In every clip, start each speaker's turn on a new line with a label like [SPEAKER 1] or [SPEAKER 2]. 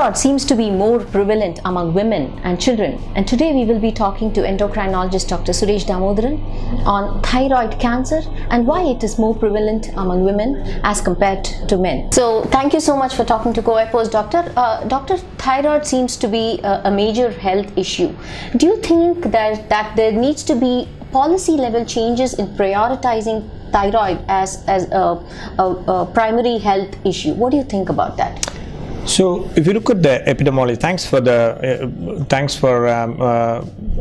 [SPEAKER 1] Thyroid seems to be more prevalent among women and children, and today we will be talking to Endocrinologist Dr. Suresh Damodaran on thyroid cancer and why it is more prevalent among women as compared to men. So thank you so much for talking to Covai Post, Doctor. Doctor, thyroid seems to be a major health issue. Do you think that there needs to be policy level changes in prioritizing thyroid as a primary health issue? What do you think about that?
[SPEAKER 2] So, if you look at the epidemiology, thanks for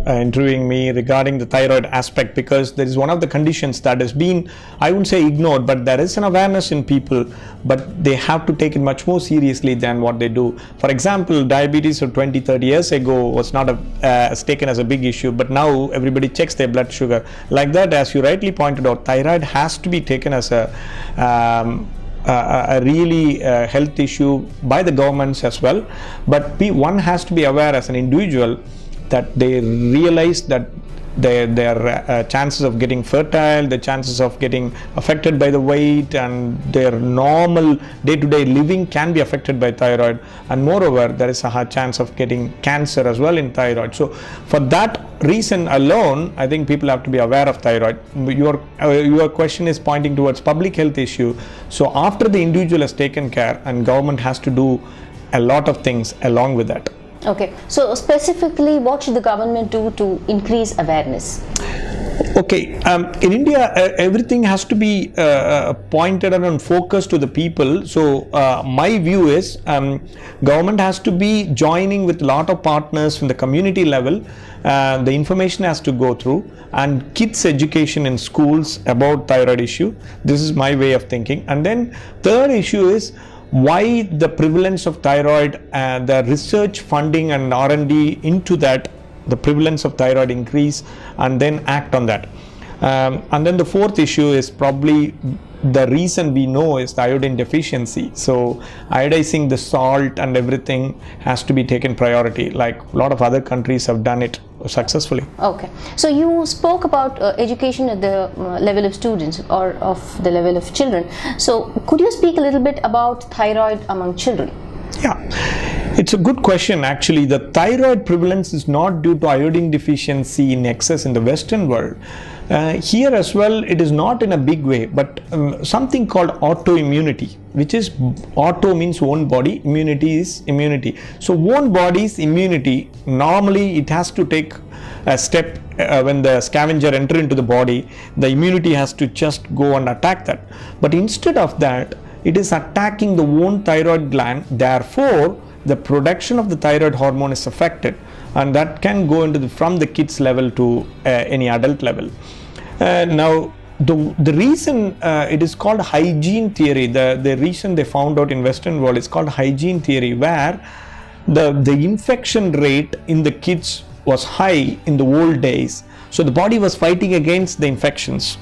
[SPEAKER 2] interviewing me regarding the thyroid aspect, because there is one of the conditions that has been, I wouldn't say ignored, but there is an awareness in people, but they have to take it much more seriously than what they do. For example, diabetes of 20-30 years ago was not taken as a big issue, but now everybody checks their blood sugar. Like that, as you rightly pointed out, thyroid has to be taken as a really health issue by the governments as well, but one has to be aware as an individual that they realize that their chances of getting fertile, the chances of getting affected by the weight, and their normal day-to-day living can be affected by thyroid, and moreover there is a high chance of getting cancer as well in thyroid. So for that reason alone, I think people have to be aware of thyroid. Your question is pointing towards public health issue. So after the individual has taken care, and government has to do a lot of things along with that.
[SPEAKER 1] Okay, so specifically what should the government do to increase awareness?
[SPEAKER 2] Okay, in India everything has to be pointed and focused to the people. So my view is government has to be joining with a lot of partners from the community level. The information has to go through, and kids education in schools about thyroid issue. This is my way of thinking. And then third issue is why the prevalence of thyroid, the research funding and R&D into that, the prevalence of thyroid increase, and then act on that. And then the fourth issue is probably the reason we know is the iodine deficiency. So iodizing the salt and everything has to be taken priority, like a lot of other countries have done it successfully.
[SPEAKER 1] Okay, so you spoke about education at the level of students or of the level of children. So could you speak a little bit about thyroid among children?
[SPEAKER 2] Yeah, it's a good question. Actually, the thyroid prevalence is not due to iodine deficiency in excess in the Western world. Here as well, it is not in a big way, but something called autoimmunity, which is auto means own body, immunity is immunity. So own body's immunity, normally it has to take a step when the scavenger enter into the body, the immunity has to just go and attack that. But instead of that, it is attacking the own thyroid gland. Therefore, the production of the thyroid hormone is affected, and that can go into from the kids level to any adult level. Now, the reason it is called hygiene theory, the reason they found out in Western world is called hygiene theory, where the infection rate in the kids was high in the old days. So the body was fighting against the infections.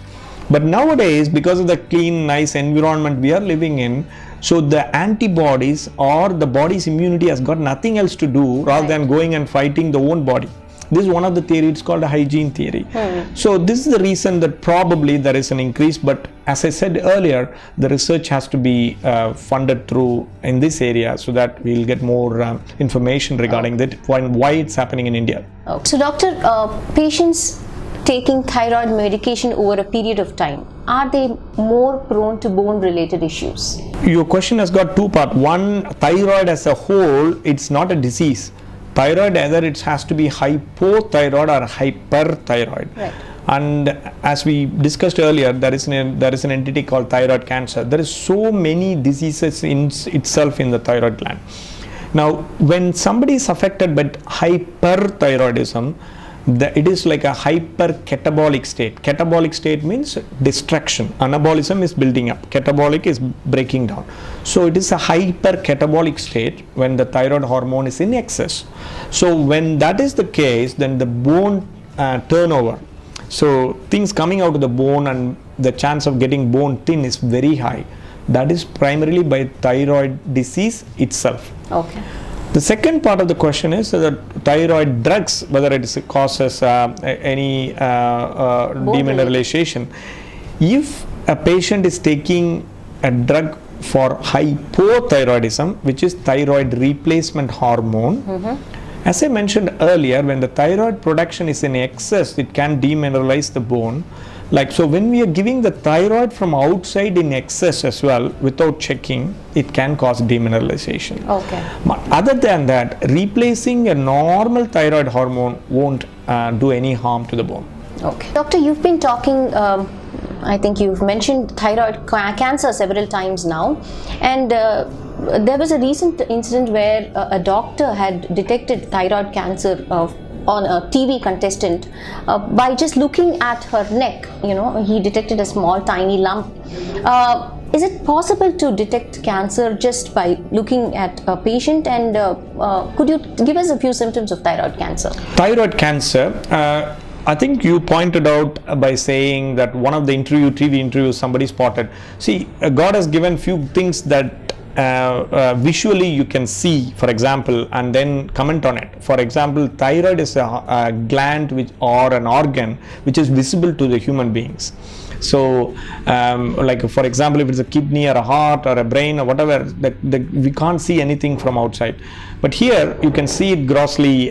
[SPEAKER 2] But nowadays, because of the clean, nice environment we are living in, so the antibodies or the body's immunity has got nothing else to do rather than going and fighting the own body. This is one of the theories, it's called a hygiene theory. So this is the reason that probably there is an increase, but as I said earlier, the research has to be funded through in this area so that we'll get more information regarding that, why it's happening in India.
[SPEAKER 1] So doctor, patients taking thyroid medication over a period of time, are they more prone to bone related issues?
[SPEAKER 2] Your question has got two parts. One, thyroid as a whole, it's not a disease. Thyroid, either it has to be hypothyroid or hyperthyroid.
[SPEAKER 1] Right.
[SPEAKER 2] And as we discussed earlier, there is an entity called thyroid cancer. There is so many diseases in itself in the thyroid gland. Now, when somebody is affected by hyperthyroidism, it is like a hypercatabolic state. Catabolic state means destruction. Anabolism is building up. Catabolic is breaking down. So it is a hypercatabolic state when the thyroid hormone is in excess. So when that is the case, then the bone turnover, so things coming out of the bone and the chance of getting bone thin is very high. That is primarily by thyroid disease itself.
[SPEAKER 1] Okay.
[SPEAKER 2] The second part of the question is that thyroid drugs, whether it causes any demineralization. If a patient is taking a drug for hypothyroidism, which is thyroid replacement hormone. As I mentioned earlier, when the thyroid production is in excess, it can demineralize the bone. Like, so when we are giving the thyroid from outside in excess as well, without checking, it can cause demineralization.
[SPEAKER 1] Okay.
[SPEAKER 2] But other than that, replacing a normal thyroid hormone won't do any harm to the bone.
[SPEAKER 1] Okay. Doctor, you've been talking, I think you've mentioned thyroid cancer several times now, and there was a recent incident where a doctor had detected thyroid cancer on a TV contestant by just looking at her neck. You know, he detected a small tiny lump. Is it possible to detect cancer just by looking at a patient, and could you give us a few symptoms of thyroid cancer?
[SPEAKER 2] Thyroid cancer, I think you pointed out by saying that one of the TV interviews somebody spotted. See, God has given few things that visually you can see, for example, and then comment on it. For example, thyroid is a gland or an organ which is visible to the human beings. So like for example, if it's a kidney or a heart or a brain or whatever, we can't see anything from outside. But here you can see it grossly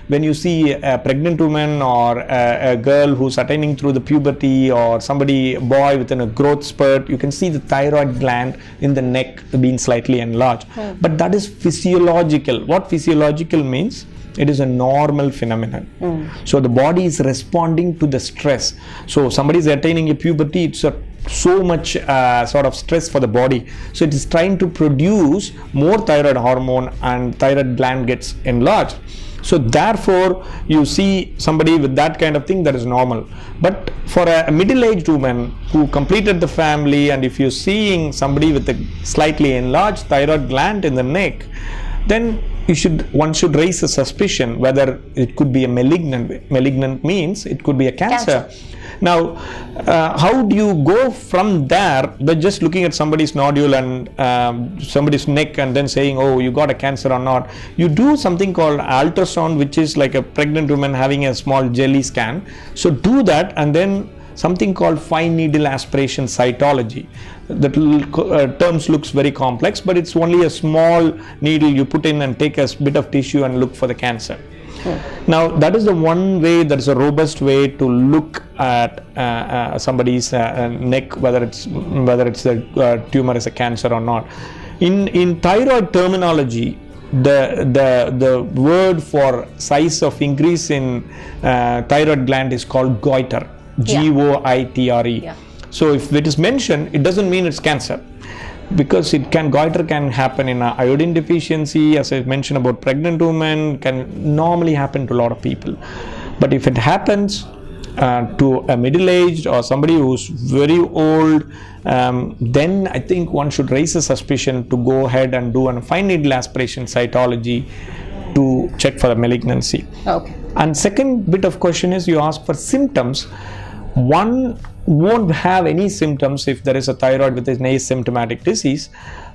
[SPEAKER 2] when you see a pregnant woman or a girl who's attaining through the puberty, or a boy within a growth spurt. You can see the thyroid gland in the neck being slightly enlarged. But that is physiological. What physiological means? It is a normal phenomenon. So the body is responding to the stress. So somebody is attaining a puberty, it's so much sort of stress for the body. So it is trying to produce more thyroid hormone, and thyroid gland gets enlarged. So therefore you see somebody with that kind of thing, that is normal. But for a middle-aged woman who completed the family, and if you're seeing somebody with a slightly enlarged thyroid gland in the neck, then one should raise a suspicion whether it could be a malignant means it could be a cancer. Now how do you go from there by just looking at somebody's nodule and somebody's neck and then saying, oh, you got a cancer or not? You do something called ultrasound, which is like a pregnant woman having a small jelly scan. So do that, and then something called fine needle aspiration cytology. The terms looks very complex, but it's only a small needle you put in and take a bit of tissue and look for the cancer. Now that is the one way, that is a robust way to look at somebody's neck, whether it's the tumor is a cancer or not. In thyroid terminology, the word for size of increase in thyroid gland is called goiter. Goitre. So if it is mentioned, it doesn't mean it's cancer, because goiter can happen in iodine deficiency, as I mentioned about pregnant women, can normally happen to a lot of people. But if it happens to a middle-aged or somebody who's very old, then I think one should raise a suspicion to go ahead and do a fine needle aspiration cytology to check for the malignancy.
[SPEAKER 1] Okay.
[SPEAKER 2] And second bit of question is, you ask for symptoms. One won't have any symptoms if there is a thyroid with an asymptomatic disease,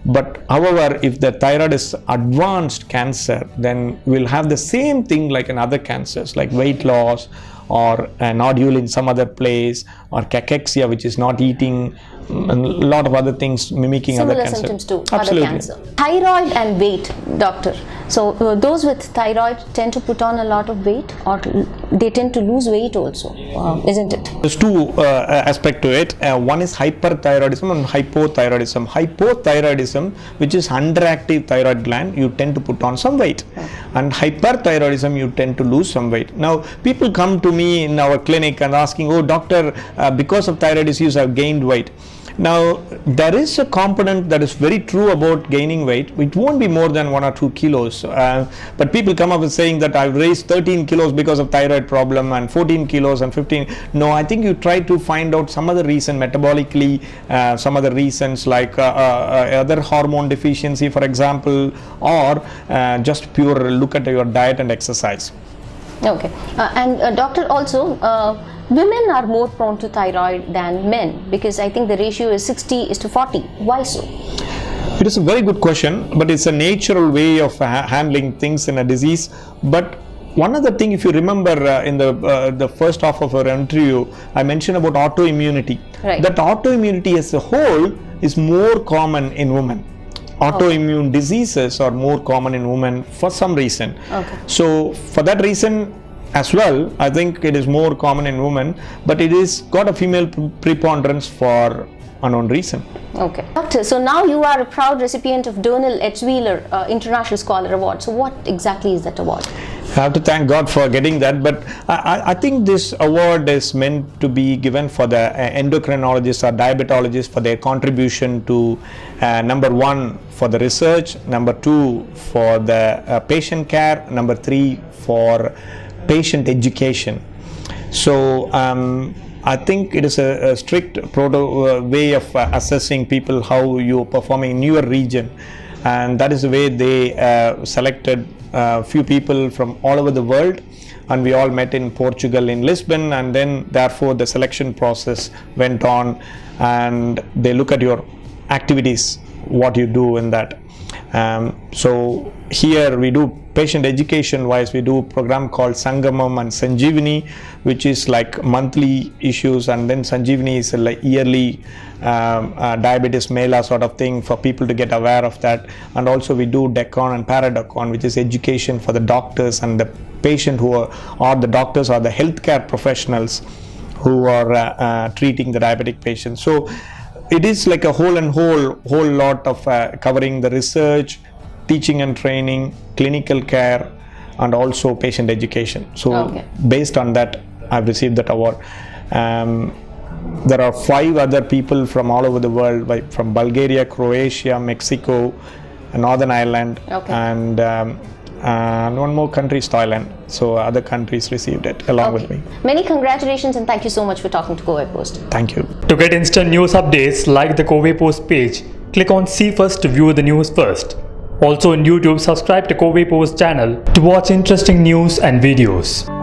[SPEAKER 2] but however, if the thyroid is advanced cancer, then we'll have the same thing like in other cancers, like weight loss, or a nodule in some other place, or cachexia, which is not eating, and a lot of other things mimicking
[SPEAKER 1] similar
[SPEAKER 2] other cancer.
[SPEAKER 1] symptoms to
[SPEAKER 2] Absolutely.
[SPEAKER 1] other cancer. Thyroid and weight, doctor. So those with thyroid tend to put on a lot of weight, or they tend to lose weight also, isn't it?
[SPEAKER 2] There's two aspects to it. One is hyperthyroidism and hypothyroidism. Hypothyroidism, which is underactive thyroid gland, you tend to put on some weight. And hyperthyroidism, you tend to lose some weight. Now, people come to me in our clinic and asking, oh doctor, because of thyroid issues I've gained weight. Now, there is a component that is very true about gaining weight. It won't be more than 1 or 2 kilos. But people come up with saying that I've raised 13 kilos because of thyroid problem, and 14 kilos and 15. No, I think you try to find out some other reason metabolically, some other reasons like other hormone deficiency, for example, or just pure look at your diet and exercise.
[SPEAKER 1] Okay. And doctor, also, women are more prone to thyroid than men, because I think the ratio is 60:40. Why so?
[SPEAKER 2] It is a very good question, but it's a natural way of handling things in a disease. But one other thing, if you remember in the first half of our interview, I mentioned about autoimmunity.
[SPEAKER 1] Right.
[SPEAKER 2] That autoimmunity as a whole is more common in women. Autoimmune diseases are more common in women for some reason.
[SPEAKER 1] Okay.
[SPEAKER 2] So for that reason as well, I think it is more common in women, but it is got a female preponderance for unknown reason.
[SPEAKER 1] Okay. Doctor, so now you are a proud recipient of Donnell Etzwiler International Scholar Award. So what exactly is that award?
[SPEAKER 2] I have to thank God for getting that, but I think this award is meant to be given for the endocrinologists or diabetologists for their contribution to number one, for the research, number two, for the patient care, number three, for patient education. So I think it is a strict way of assessing people how you are performing in your region, and that is the way they selected few people from all over the world, and we all met in Portugal in Lisbon, and then therefore the selection process went on, and they look at your activities, what you do in that. So here we do patient education wise, we do a program called Sangamam and Sanjeevani, which is like monthly issues, and then Sanjeevani is like yearly diabetes mela sort of thing for people to get aware of that. And also we do Decon and Paradecon, which is education for the doctors and the patient who are the doctors or the healthcare professionals who are treating the diabetic patients. So it is like a whole lot of covering the research, teaching and training, clinical care, and also patient education. So based on that, I've received that award. There are 5 other people from all over the world, like from Bulgaria, Croatia, Mexico, Northern Ireland, and one more country is Thailand. So other countries received it along with me.
[SPEAKER 1] Many congratulations, and thank you so much for talking to Covai Post.
[SPEAKER 2] Thank you.
[SPEAKER 3] To get instant news updates, like the Covai Post page. Click on See First to view the news first. Also on YouTube, subscribe to Covai Post channel to watch interesting news and videos.